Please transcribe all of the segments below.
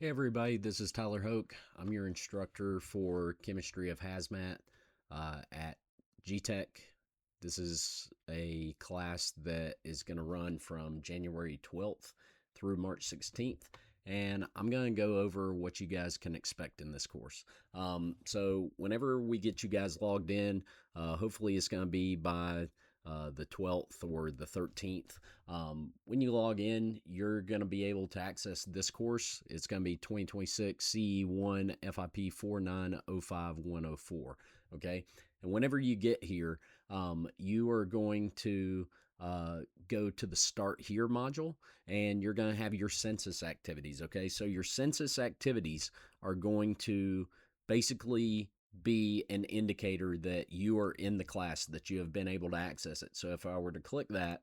Hey everybody, this is Tyler Hoke. I'm your instructor for Chemistry of Hazmat at GTEC. This is a class that is going to run from January 12th through March 16th, and I'm going to go over what you guys can expect in this course. So whenever we get you guys logged in, hopefully it's going to be by the 12th or the 13th. When you log in, you're going to be able to access this course. It's going to be 2026 CE1 FIP 4905104. Okay. And whenever you get here, you are going to go to the Start Here module, and you're going to have your census activities. Okay. So your census activities are going to basically be an indicator that you are in the class, that you have been able to access it. So if I were to click that,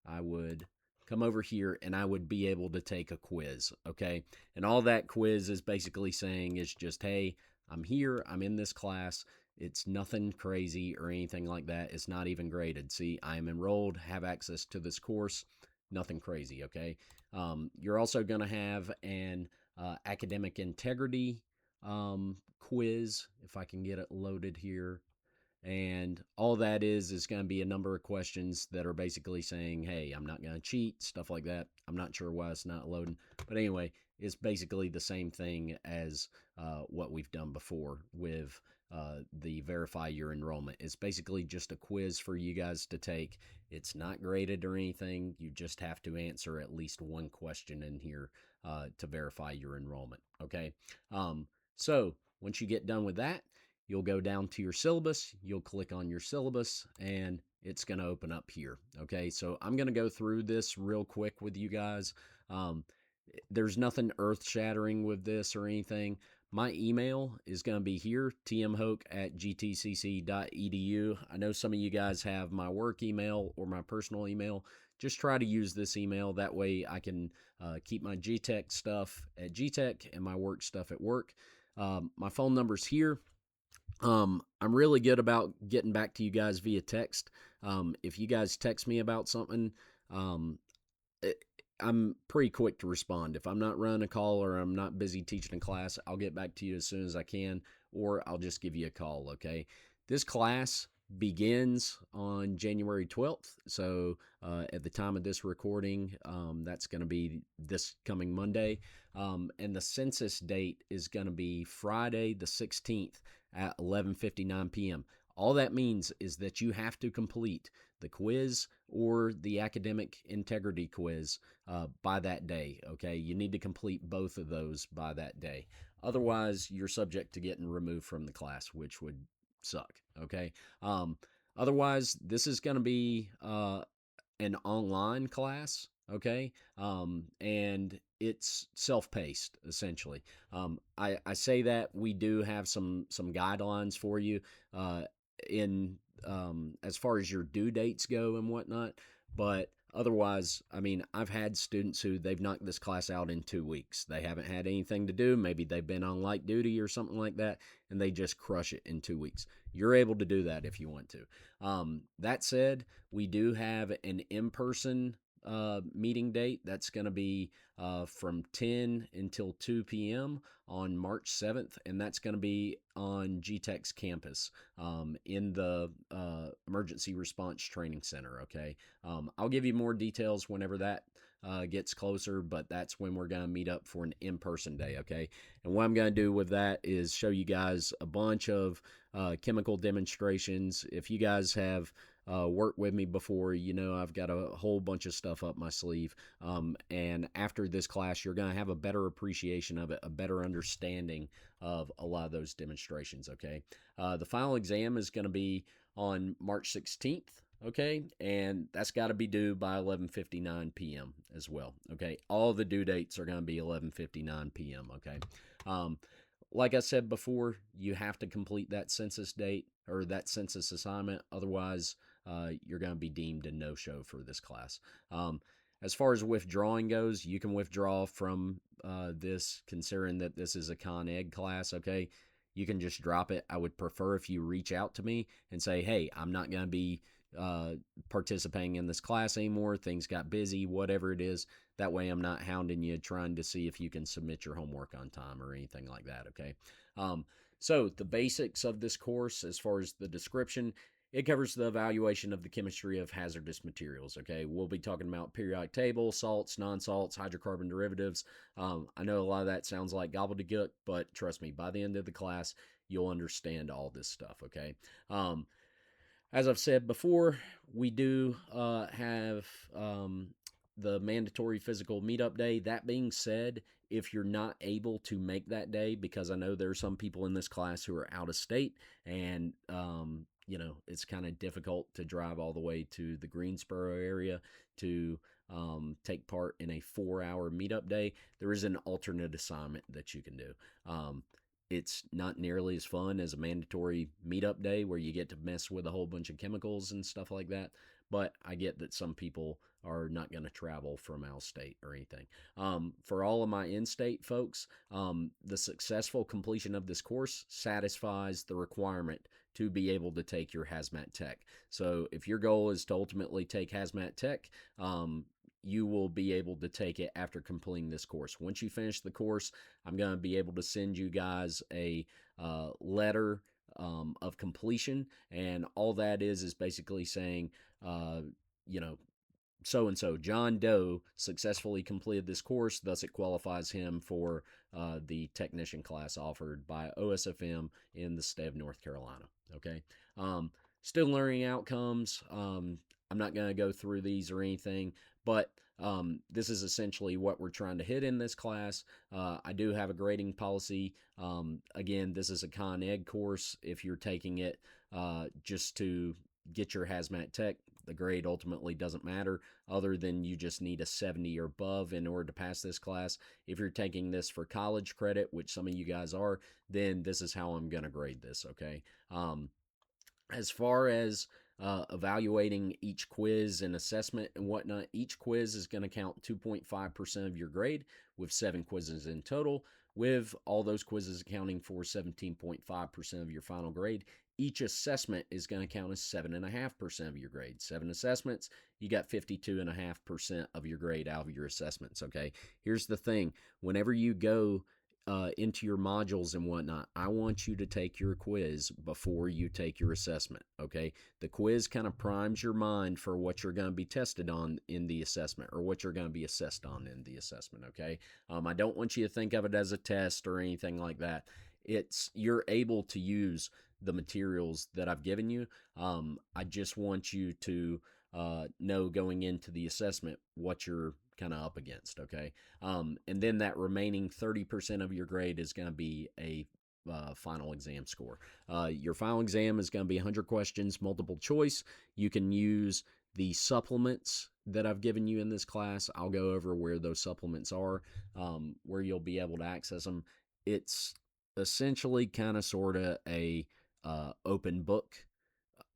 I would come over here and I would be able to take a quiz, okay? And all that quiz is basically saying is just, hey, I'm here, I'm in this class. It's nothing crazy or anything like that. It's not even graded. See, I am enrolled, have access to this course, nothing crazy, okay? You're also going to have an academic integrity quiz, if I can get it loaded here. And all that is going to be a number of questions that are basically saying, hey, I'm not going to cheat, stuff like that. I'm not sure why it's not loading. But anyway, it's basically the same thing as what we've done before with the Verify Your Enrollment. It's basically just a quiz for you guys to take. It's not graded or anything. You just have to answer at least one question in here to verify your enrollment. Okay. So once you get done with that, you'll go down to your syllabus, you'll click on your syllabus, and it's going to open up here. Okay, so I'm going to go through this real quick with you guys. There's nothing earth-shattering with this or anything. My email is going to be here, tmhoke@gtcc.edu. I know some of you guys have my work email or my personal email. Just try to use this email. That way I can keep my GTEC stuff at GTEC and my work stuff at work. My phone number's here. I'm really good about getting back to you guys via text. If you guys text me about something, um, I'm pretty quick to respond. If I'm not running a call or I'm not busy teaching a class, I'll get back to you as soon as I can, or I'll just give you a call, okay? This class begins on January 12th. So at the time of this recording, that's going to be this coming Monday. And the census date is going to be Friday the 16th at 11:59 p.m. All that means is that you have to complete the quiz or the academic integrity quiz by that day, okay? You need to complete both of those by that day. Otherwise, you're subject to getting removed from the class, which would suck, okay? Otherwise, this is going to be an online class, okay? And it's self-paced, essentially. I say that we do have some guidelines for you in as far as your due dates go and whatnot, but otherwise, I mean, I've had students who they've knocked this class out in 2 weeks. They haven't had anything to do. Maybe they've been on light duty or something like that, and they just crush it in 2 weeks. You're able to do that if you want to. That said, we do have an in-person meeting date. That's going to be from 10 until 2 p.m. on March 7th, and that's going to be on GTEC's campus in the Emergency Response Training Center, okay? I'll give you more details whenever that gets closer, but that's when we're going to meet up for an in-person day, okay? And what I'm going to do with that is show you guys a bunch of chemical demonstrations. If you guys have worked with me before, you know I've got a whole bunch of stuff up my sleeve. And after this class, you're going to have a better appreciation of it, a better understanding of a lot of those demonstrations, okay? The final exam is going to be on March 16th, okay? And that's got to be due by 11:59 p.m. as well, okay? All the due dates are going to be 11:59 p.m., okay? Like I said before, you have to complete that census date or that census assignment. Otherwise, you're going to be deemed a no-show for this class. As far as withdrawing goes, you can withdraw from this, considering that this is a Con Ed class, okay? You can just drop it. I would prefer if you reach out to me and say, hey, I'm not going to be participating in this class anymore. Things got busy, whatever it is. That way I'm not hounding you trying to see if you can submit your homework on time or anything like that, okay? Um, so the basics of this course, as far as the description, it covers the evaluation of the chemistry of hazardous materials, okay? We'll be talking about periodic table, salts, non-salts, hydrocarbon derivatives. I know a lot of that sounds like gobbledygook, but trust me, by the end of the class, you'll understand all this stuff, okay? As I've said before, we do have the mandatory physical meetup day. That being said, if you're not able to make that day, because I know there are some people in this class who are out of state, and it's kind of difficult to drive all the way to the Greensboro area to take part in a 4-hour meetup day. There is an alternate assignment that you can do. It's not nearly as fun as a mandatory meetup day where you get to mess with a whole bunch of chemicals and stuff like that. But I get that some people are not going to travel from out of state or anything. For all of my in state folks, the successful completion of this course satisfies the requirement to be able to take your hazmat tech. So if your goal is to ultimately take hazmat tech, you will be able to take it after completing this course. Once you finish the course, I'm going to be able to send you guys a letter of completion, and all that is basically saying, you know, so and so, John Doe, successfully completed this course, thus it qualifies him for the technician class offered by OSFM in the state of North Carolina. Okay. Um, Student learning outcomes. I'm not going to go through these or anything, but this is essentially what we're trying to hit in this class. I do have a grading policy. Again, this is a Con Ed course. If you're taking it just to get your hazmat tech, the grade ultimately doesn't matter, other than you just need a 70 or above in order to pass this class. If you're taking this for college credit, which some of you guys are, then this is how I'm going to grade this, okay? As far as evaluating each quiz and assessment and whatnot, each quiz is going to count 2.5% of your grade, with 7 quizzes in total, with all those quizzes accounting for 17.5% of your final grade. Each assessment is going to count as 7.5% of your grade. 7 assessments, you got 52.5% of your grade out of your assessments, okay? Here's the thing. Whenever you go into your modules and whatnot, I want you to take your quiz before you take your assessment, okay? The quiz kind of primes your mind for what you're going to be tested on in the assessment, or what you're going to be assessed on in the assessment, okay? I don't want you to think of it as a test or anything like that. You're able to use the materials that I've given you. I just want you to know going into the assessment what you're kind of up against, okay? And then that remaining 30% of your grade is going to be a final exam score. Your final exam is going to be 100 questions, multiple choice. You can use the supplements that I've given you in this class. I'll go over where those supplements are, where you'll be able to access them. It's essentially kind of sort of a open book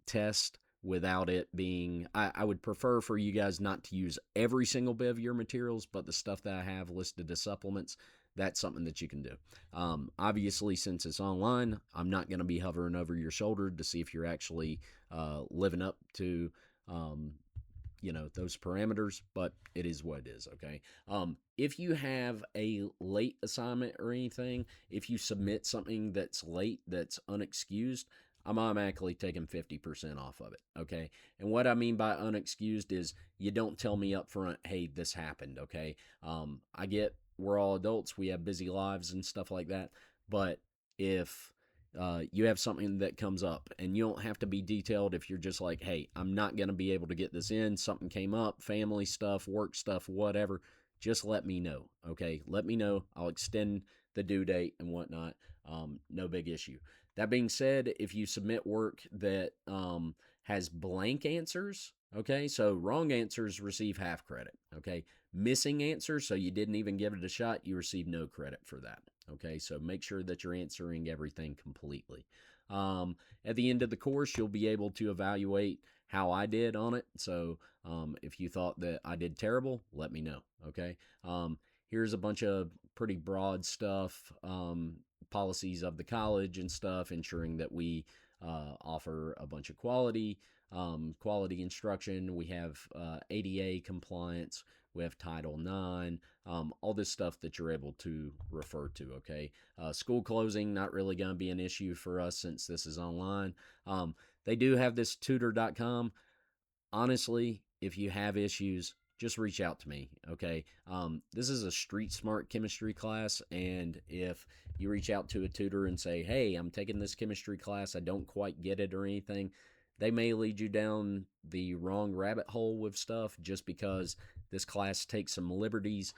test without it being, I would prefer for you guys not to use every single bit of your materials, but the stuff that I have listed as supplements, that's something that you can do. Obviously, since it's online, I'm not going to be hovering over your shoulder to see if you're actually living up to those parameters, but it is what it is, okay? If you have a late assignment or anything, if you submit something that's late, that's unexcused, I'm automatically taking 50% off of it, okay? And what I mean by unexcused is you don't tell me up front, hey, this happened, okay? I get we're all adults, we have busy lives and stuff like that, but if you have something that comes up, and you don't have to be detailed, if you're just like, hey, I'm not going to be able to get this in, something came up, family stuff, work stuff, whatever, just let me know, okay? Let me know. I'll extend the due date and whatnot. No big issue. That being said, if you submit work that has blank answers, okay, so wrong answers receive half credit, okay? Missing answers, so you didn't even give it a shot, you receive no credit for that, okay? So make sure that you're answering everything completely. At the end of the course, you'll be able to evaluate how I did on it. So if you thought that I did terrible, let me know, okay? Here's a bunch of pretty broad stuff, policies of the college and stuff, ensuring that we offer a bunch of quality. quality instruction. We have ADA compliance. We have Title IX, all this stuff that you're able to refer to, okay? School closing, not really going to be an issue for us since this is online. They do have this tutor.com. Honestly, if you have issues, just reach out to me, okay? This is a street smart chemistry class, and if you reach out to a tutor and say, hey, I'm taking this chemistry class, I don't quite get it or anything, they may lead you down the wrong rabbit hole with stuff just because this class takes some liberties.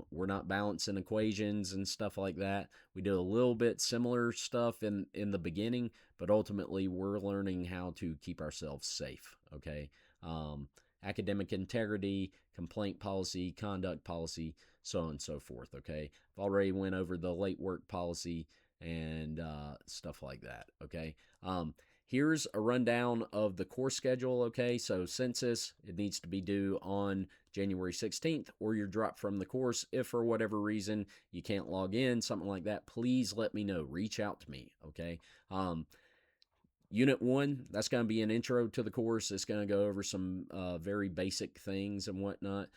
We're not balancing equations and stuff like that. We do a little bit similar stuff in the beginning, but ultimately we're learning how to keep ourselves safe, okay? Academic integrity, complaint policy, conduct policy, so on and so forth, okay? I've already went over the late work policy and stuff like that, okay? Here's a rundown of the course schedule, okay? So census, it needs to be due on January 16th, or you're dropped from the course. If for whatever reason you can't log in, something like that, please let me know. Reach out to me, okay? Unit 1, that's going to be an intro to the course. It's going to go over some very basic things and whatnot.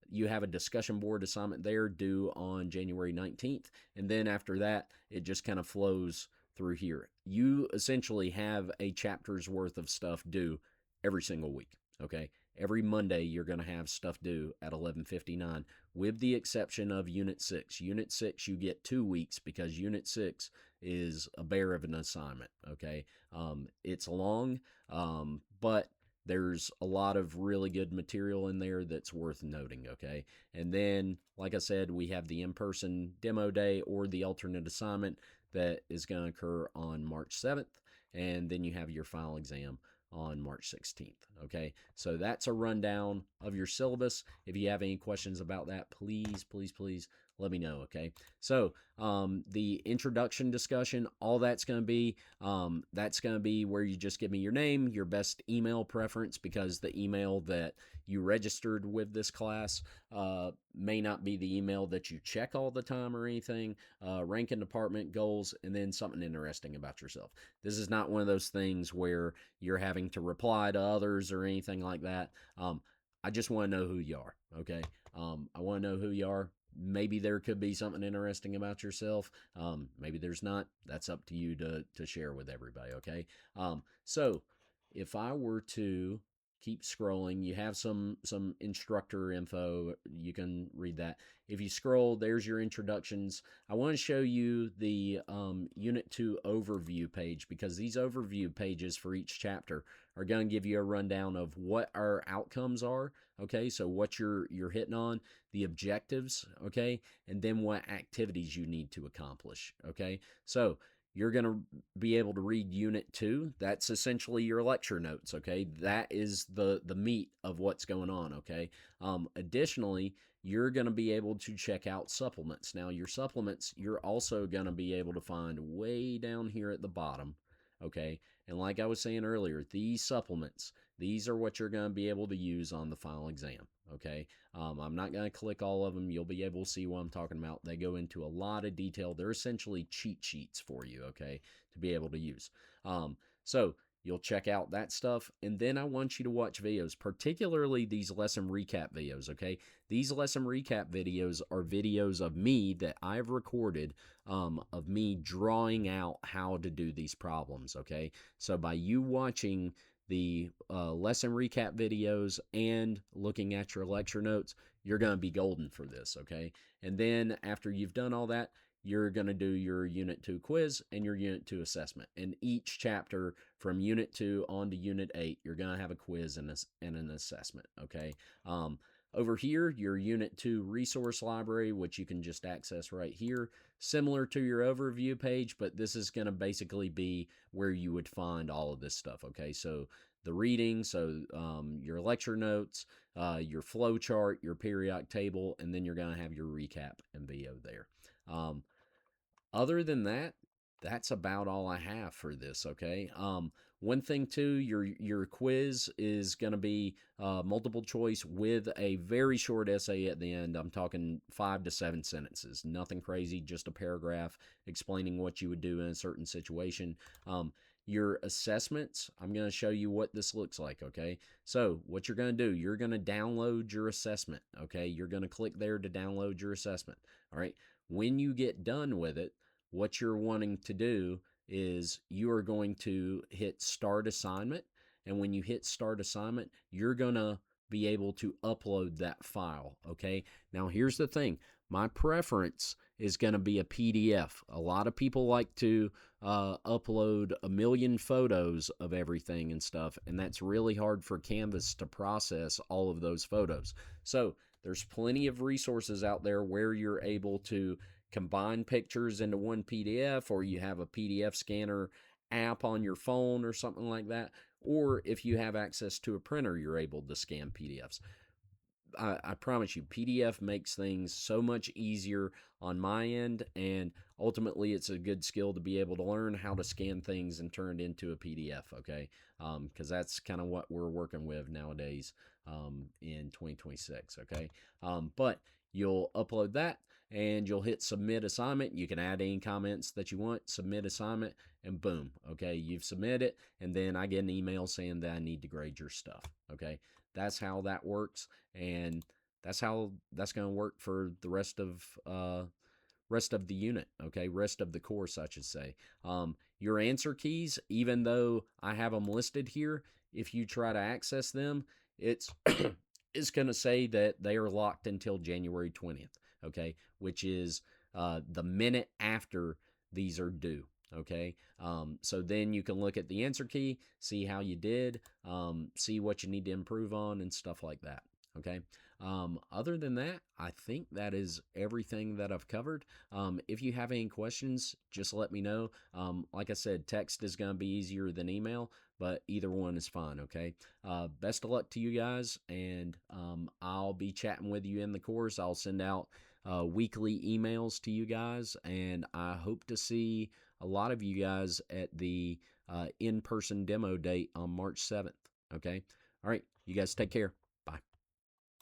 You have a discussion board assignment there due on January 19th. And then after that, it just kind of flows through here. You essentially have a chapter's worth of stuff due every single week, okay? Every Monday, you're going to have stuff due at 11:59, with the exception of Unit 6. Unit 6, you get 2 weeks because Unit 6 is a bear of an assignment, okay? It's long, but there's a lot of really good material in there that's worth noting, okay? And then, like I said, we have the in-person demo day or the alternate assignment that is going to occur on March 7th, and then you have your final exam on March 16th, okay? So that's a rundown of your syllabus. If you have any questions about that, please let me know, okay? So the introduction discussion, all that's going to be where you just give me your name, your best email preference, because the email that you registered with this class may not be the email that you check all the time or anything, rank and department, goals, and then something interesting about yourself. This is not one of those things where you're having to reply to others or anything like that. I just want to know who you are, okay? I want to know who you are. Maybe there could be something interesting about yourself. Maybe there's not. That's up to you to share with everybody, okay? So if I were to keep scrolling, you have some instructor info. You can read that. If you scroll, there's your introductions. I want to show you the Unit 2 overview page, because these overview pages for each chapter are going to give you a rundown of what our outcomes are, okay? So what you're hitting on, the objectives, okay? And then what activities you need to accomplish, okay? So you're going to be able to read Unit 2. That's essentially your lecture notes, okay? That is the meat of what's going on, okay? Additionally, you're going to be able to check out supplements. Now, your supplements, you're also going to be able to find way down here at the bottom, okay? And like I was saying earlier, these supplements, these are what you're going to be able to use on the final exam, okay? I'm not going to click all of them. You'll be able to see what I'm talking about. They go into a lot of detail. They're essentially cheat sheets for you, okay, to be able to use. So you'll check out that stuff, and then I want you to watch videos, particularly these lesson recap videos, okay? These lesson recap videos are videos of me that I've recorded, of me drawing out how to do these problems, okay? So by you watching the lesson recap videos and looking at your lecture notes, you're going to be golden for this, okay? And then after you've done all that, you're going to do your Unit 2 quiz and your Unit 2 assessment. And each chapter from Unit 2 on to Unit 8, you're going to have a quiz and an assessment, okay? Over here, your Unit 2 resource library, which you can just access right here, similar to your overview page, but this is going to basically be where you would find all of this stuff, okay? So the reading, so your lecture notes, your flow chart, your periodic table, and then you're going to have your recap and video there. Other than that, that's about all I have for this, okay? One thing too, your quiz is going to be multiple choice with a very short essay at the end. I'm talking 5 to 7 sentences, nothing crazy, just a paragraph explaining what you would do in a certain situation. your assessments, I'm going to show you what this looks like, okay? So what you're going to do, you're going to download your assessment, okay? You're going to click there to download your assessment, all right? When you get done with it, what you're wanting to do is you are going to hit Start Assignment, and when you hit Start Assignment, you're going to be able to upload that file, okay? Now, here's the thing. My preference is going to be a PDF. A lot of people like to upload a million photos of everything and stuff, and that's really hard for Canvas to process all of those photos. So there's plenty of resources out there where you're able to combine pictures into one PDF, or you have a PDF scanner app on your phone or something like that. Or if you have access to a printer, you're able to scan PDFs. I promise you, PDF makes things so much easier on my end, and ultimately, it's a good skill to be able to learn how to scan things and turn it into a PDF. Okay, because that's kind of what we're working with nowadays in 2026. Okay, but you'll upload that and you'll hit submit assignment. You can add any comments that you want, submit assignment, and boom. Okay, you've submitted, and then I get an email saying that I need to grade your stuff. Okay, that's how that works, and that's how that's going to work for the rest of the unit. Okay, rest of the course, I should say. Your answer keys, even though I have them listed here, if you try to access them, it's it's going to say that they are locked until January 20th. Okay, which is the minute after these are due. Okay, so then you can look at the answer key, see how you did, see what you need to improve on, and stuff like that. Okay. Other than that, I think that is everything that I've covered. If you have any questions, just let me know. Like I said, text is going to be easier than email, but either one is fine. Okay. Best of luck to you guys, and I'll be chatting with you in the course. I'll send out weekly emails to you guys, and I hope to see a lot of you guys at the in person demo date on March 7th. Okay. All right. You guys take care.